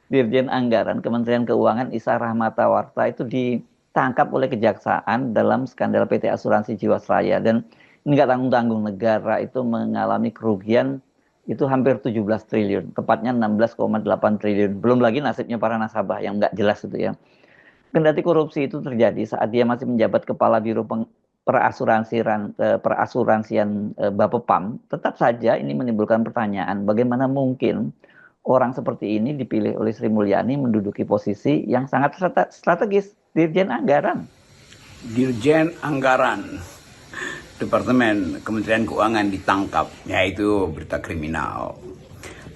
Dirjen Anggaran Kementerian Keuangan Isa Rahmatawarta itu ditangkap oleh Kejaksaan dalam skandal PT Asuransi Jiwasraya, dan ini nggak tanggung-tanggung, negara itu mengalami kerugian itu hampir 17 triliun, tepatnya 16,8 triliun. Belum lagi nasibnya para nasabah yang nggak jelas itu ya. Kendati korupsi itu terjadi saat dia masih menjabat Kepala Biro Perasuransian Bapepam, tetap saja ini menimbulkan pertanyaan, bagaimana mungkin orang seperti ini dipilih oleh Sri Mulyani menduduki posisi yang sangat strategis, Dirjen Anggaran. Dirjen Anggaran Departemen Kementerian Keuangan ditangkap, yaitu berita kriminal.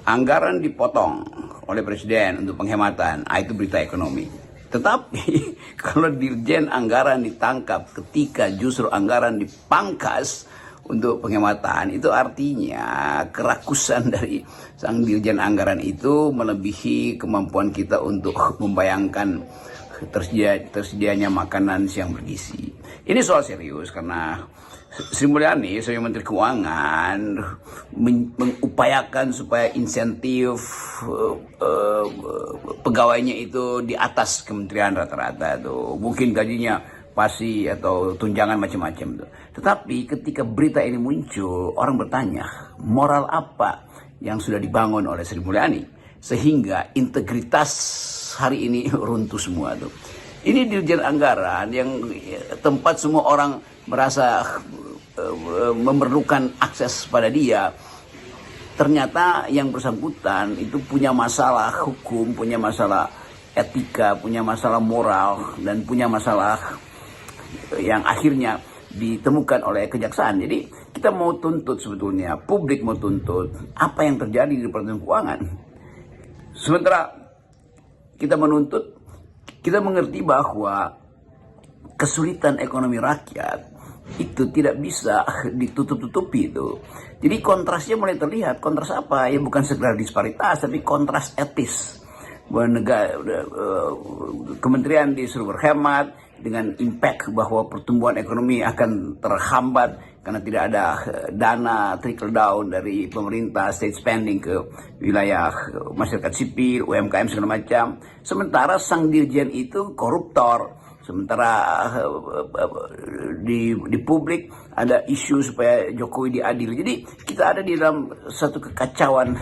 Anggaran dipotong oleh Presiden untuk penghematan, itu berita ekonomi. Tetapi kalau Dirjen Anggaran ditangkap ketika justru anggaran dipangkas untuk penghematan, itu artinya kerakusan dari sang Dirjen Anggaran itu melebihi kemampuan kita untuk membayangkan tersedianya makanan siang bergizi. Ini soal serius karena Sri Mulyani sebagai Menteri Keuangan mengupayakan supaya insentif pegawainya itu di atas kementerian rata-rata tuh. Mungkin gajinya pasti atau tunjangan macam-macam tuh. Tetapi ketika berita ini muncul, orang bertanya, moral apa yang sudah dibangun oleh Sri Mulyani sehingga integritas hari ini runtuh semua tuh. Ini Dirjen Anggaran yang tempat semua orang merasa memerlukan akses pada dia. Ternyata yang bersangkutan itu punya masalah hukum, punya masalah etika, punya masalah moral, dan punya masalah yang akhirnya ditemukan oleh Kejaksaan. Jadi kita mau tuntut, sebetulnya publik mau tuntut apa yang terjadi di Departemen Keuangan. Sementara kita menuntut, kita mengerti bahwa kesulitan ekonomi rakyat itu tidak bisa ditutup-tutupi itu. Jadi kontrasnya mulai terlihat. Kontras apa? Ya bukan sekedar disparitas, tapi kontras etis. Bahwa kementerian disuruh berhemat dengan impact bahwa pertumbuhan ekonomi akan terhambat karena tidak ada dana trickle down dari pemerintah, state spending ke wilayah masyarakat sipil, UMKM segala macam. Sementara sang dirjen itu koruptor. Sementara di publik ada isu supaya Jokowi diadili. Jadi kita ada di dalam satu kekacauan,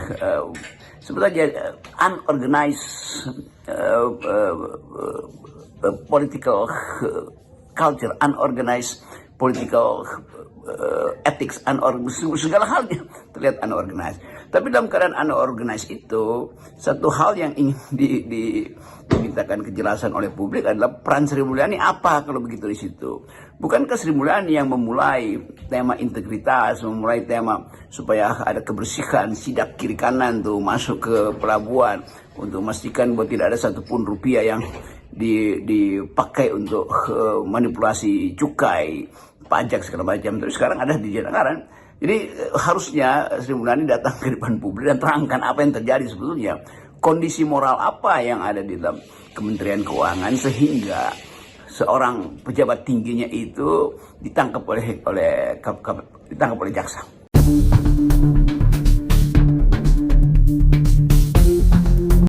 sebetulnya unorganized political culture, unorganized political ethics, segala halnya terlihat unorganized. Tapi dalam keadaan unorganized itu, satu hal yang ingin dimintakan kejelasan oleh publik adalah peran Sri Mulyani apa kalau begitu di situ. Bukankah Sri Mulyani yang memulai tema integritas, memulai tema supaya ada kebersihan sidak kiri kanan tuh masuk ke pelabuhan untuk memastikan bahwa tidak ada satupun rupiah yang dipakai untuk manipulasi cukai, pajak segala macam. Terus sekarang ada di Anggaran. Jadi harusnya Sri Mulyani datang ke depan publik dan terangkan apa yang terjadi sebetulnya. Kondisi moral apa yang ada di dalam Kementerian Keuangan sehingga seorang pejabat tingginya itu ditangkap oleh jaksa.